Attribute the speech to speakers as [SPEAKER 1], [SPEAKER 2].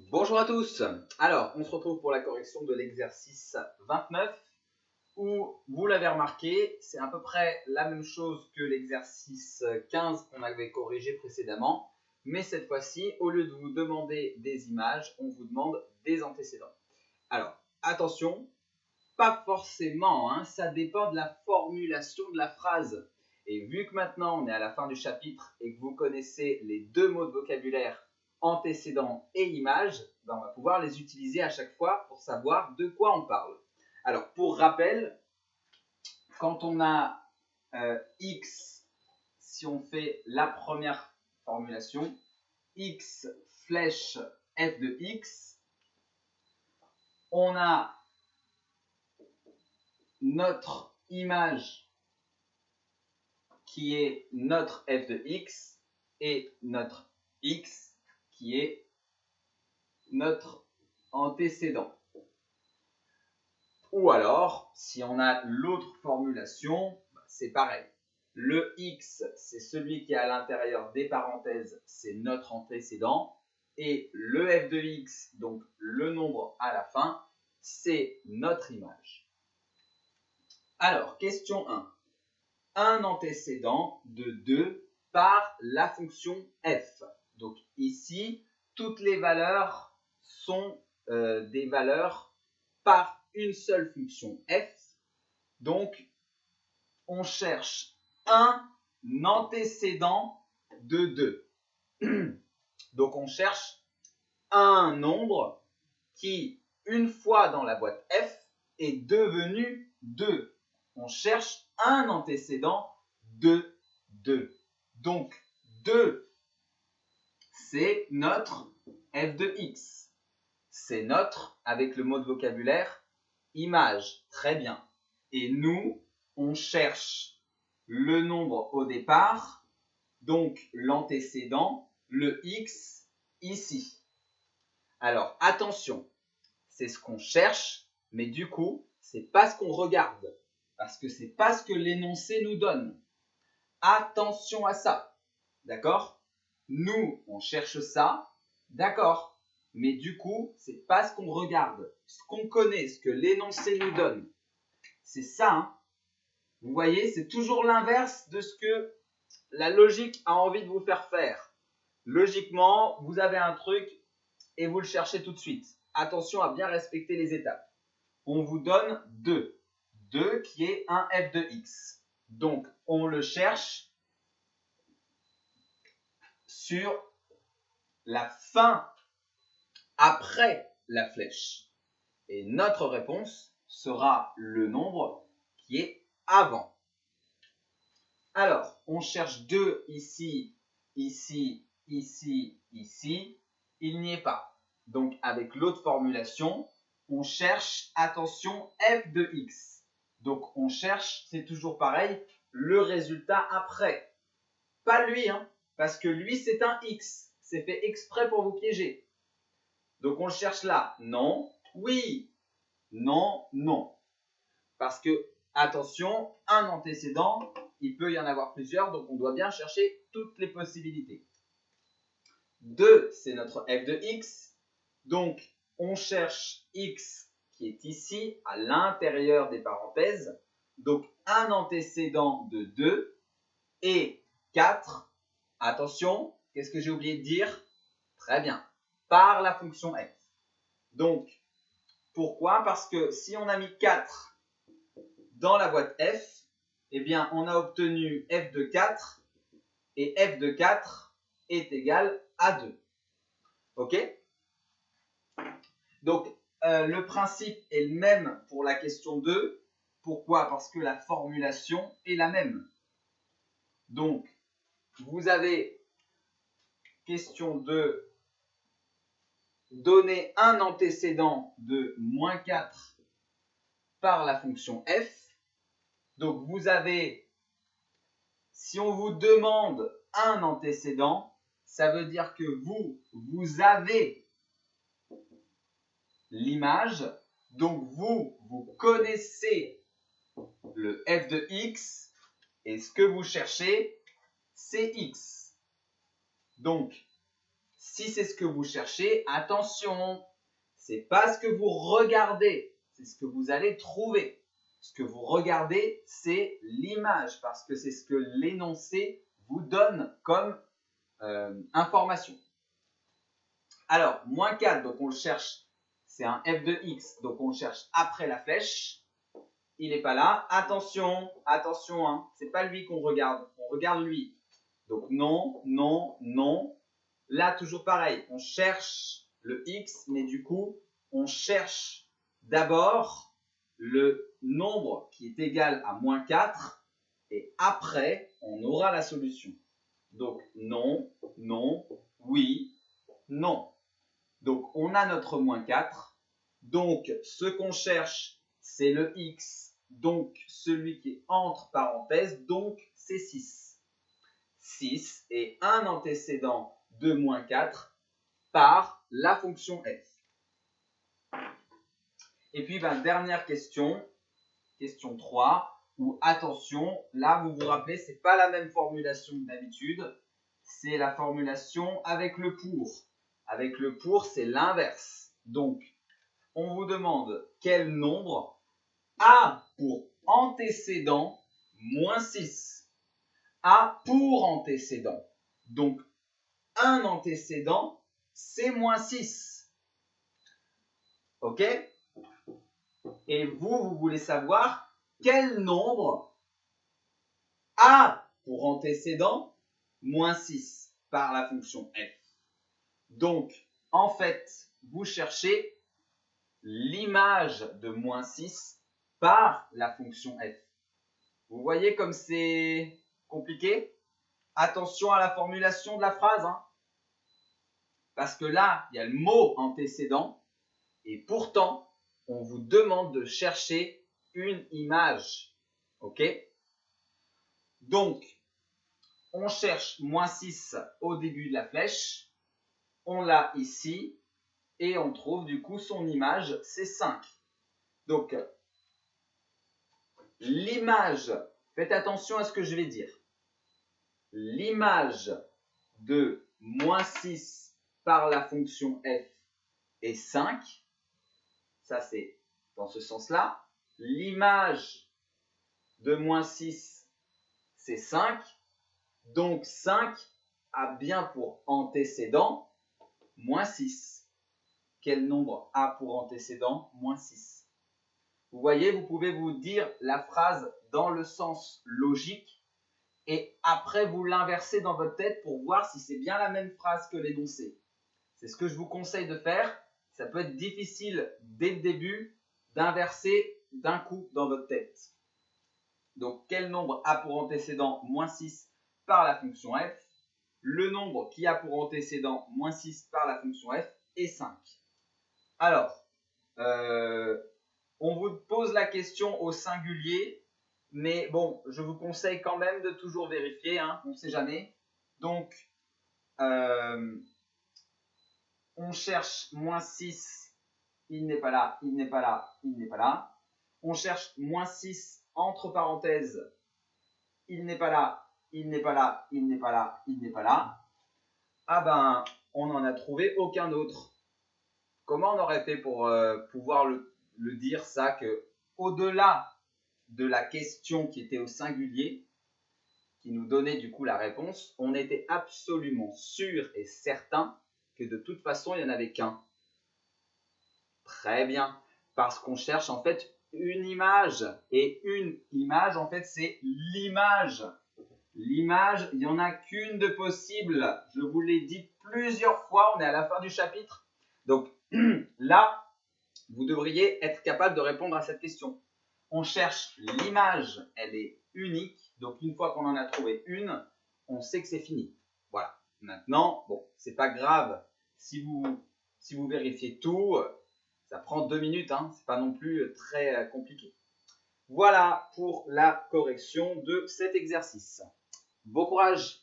[SPEAKER 1] Bonjour à tous. Alors, on se retrouve pour la correction de l'exercice 29 où, vous l'avez remarqué, c'est à peu près la même chose que l'exercice 15 qu'on avait corrigé précédemment. Mais cette fois-ci, au lieu de vous demander des images, on vous demande des antécédents. Alors, attention, pas forcément, hein, ça dépend de la formulation de la phrase. Et vu que maintenant on est à la fin du chapitre et que vous connaissez les deux mots de vocabulaire antécédent et image, ben on va pouvoir les utiliser à chaque fois pour savoir de quoi on parle. Alors, pour rappel, quand on a x, si on fait la première formulation, x flèche f de x, on a notre image qui est notre f de x et notre x qui est notre antécédent. Ou alors, si on a l'autre formulation, c'est pareil. Le x, c'est celui qui est à l'intérieur des parenthèses, c'est notre antécédent. Et le f de x, donc le nombre à la fin, c'est notre image. Alors, question 1. Un antécédent de 2 par la fonction f. Donc ici, toutes les valeurs sont des valeurs par une seule fonction f. Donc, on cherche un antécédent de 2. Donc, on cherche un nombre qui, une fois dans la boîte f, est devenu 2. On cherche un antécédent de 2. Donc, 2, c'est notre f de x. C'est notre, avec le mot de vocabulaire, image. Très bien. Et nous, on cherche le nombre au départ, donc l'antécédent, le x, ici. Alors, attention, c'est ce qu'on cherche, mais du coup, c'est pas ce qu'on regarde, parce que c'est pas ce que l'énoncé nous donne. Attention à ça, d'accord? Nous, on cherche ça, d'accord, mais du coup, c'est pas ce qu'on regarde, ce qu'on connaît, ce que l'énoncé nous donne. C'est ça, hein? Vous voyez, c'est toujours l'inverse de ce que la logique a envie de vous faire faire. Logiquement, vous avez un truc et vous le cherchez tout de suite. Attention à bien respecter les étapes. On vous donne 2. 2 qui est un f de x. Donc, on le cherche sur la fin après la flèche. Et notre réponse sera le nombre qui est avant. Alors, on cherche 2 ici, ici, ici, ici. Il n'y est pas. Donc, avec l'autre formulation, on cherche, attention, f de x. Donc, on cherche, c'est toujours pareil, le résultat après. Pas lui, hein, parce que lui, c'est un x. C'est fait exprès pour vous piéger. Donc, on le cherche là. Non, oui, non, non. Parce que, attention, un antécédent, il peut y en avoir plusieurs, donc on doit bien chercher toutes les possibilités. 2, c'est notre f de x. Donc, on cherche x qui est ici, à l'intérieur des parenthèses. Donc, un antécédent de 2 et 4. Attention, qu'est-ce que j'ai oublié de dire? Très bien, par la fonction f. Donc, pourquoi? Parce que si on a mis 4 dans la boîte f, eh bien, on a obtenu f de 4 et f de 4 est égal à 2. OK? Donc, le principe est le même pour la question 2. Pourquoi? Parce que la formulation est la même. Donc, vous avez question 2, donner un antécédent de moins 4 par la fonction f. Donc, vous avez, si on vous demande un antécédent, ça veut dire que vous avez l'image, donc vous connaissez le f de x, et ce que vous cherchez, c'est x. Donc, Si c'est ce que vous cherchez, attention, c'est pas ce que vous regardez, c'est ce que vous allez trouver. Ce que vous regardez, c'est l'image, parce que c'est ce que l'énoncé vous donne comme information. Alors, moins 4, donc on le cherche, c'est un f de x, donc on le cherche après la flèche. Il n'est pas là. Attention, attention, hein, c'est pas lui qu'on regarde, on regarde lui. Donc non, non, non. Là, toujours pareil, on cherche le x, mais du coup, on cherche d'abord le nombre qui est égal à moins 4, et après, on aura la solution. Donc non, non, oui, non. Donc on a notre moins 4. Donc ce qu'on cherche, c'est le x, donc celui qui est entre parenthèses, donc c'est 6. 6 est un antécédent de moins 4 par la fonction f. Et puis, dernière question, question 3, où attention, là vous vous rappelez, ce n'est pas la même formulation que d'habitude, c'est la formulation avec le pour. Avec le pour, c'est l'inverse. Donc, on vous demande quel nombre a pour antécédent moins 6. A pour antécédent. Donc, un antécédent, c'est moins 6. OK? Et vous voulez savoir quel nombre a pour antécédent moins 6 par la fonction f. Donc, en fait, vous cherchez l'image de moins 6 par la fonction f. Vous voyez comme c'est compliqué? Attention à la formulation de la phrase, hein, parce que là, il y a le mot antécédent, et pourtant, on vous demande de chercher une image. OK? Donc, on cherche moins 6 au début de la flèche, on l'a ici, et on trouve du coup son image, c'est 5. Donc, l'image, faites attention à ce que je vais dire. L'image de moins 6 par la fonction f est 5. Ça, c'est dans ce sens-là. L'image de moins 6, c'est 5. Donc, 5 a bien pour antécédent moins 6. Quel nombre a pour antécédent moins 6? Vous voyez, vous pouvez vous dire la phrase dans le sens logique et après vous l'inversez dans votre tête pour voir si c'est bien la même phrase que l'énoncé. C'est ce que je vous conseille de faire. Ça peut être difficile dès le début d'inverser d'un coup dans votre tête. Donc, quel nombre a pour antécédent moins 6 par la fonction f? Le nombre qui a pour antécédent moins 6 par la fonction f est 5. Alors, on vous pose la question au singulier, mais bon, je vous conseille quand même de toujours vérifier, hein, on ne sait jamais. Donc, on cherche moins 6, il n'est pas là, il n'est pas là, il n'est pas là. On cherche moins 6 entre parenthèses, il n'est pas là, il n'est pas là, il n'est pas là, il n'est pas là. Ah ben, on n'en a trouvé aucun autre. Comment on aurait fait pour pouvoir le dire ça, que au-delà de la question qui était au singulier, qui nous donnait du coup la réponse, on était absolument sûr et certain que de toute façon, il n'y en avait qu'un. Très bien, parce qu'on cherche en fait une image, et une image, en fait, c'est l'image. L'image, il n'y en a qu'une de possible. Je vous l'ai dit plusieurs fois, on est à la fin du chapitre. Donc là, vous devriez être capable de répondre à cette question. On cherche l'image, elle est unique. Donc une fois qu'on en a trouvé une, on sait que c'est fini. Voilà. Maintenant, bon, c'est pas grave si vous vérifiez tout. Ça prend 2 minutes, hein, c'est pas non plus très compliqué. Voilà pour la correction de cet exercice. Bon courage!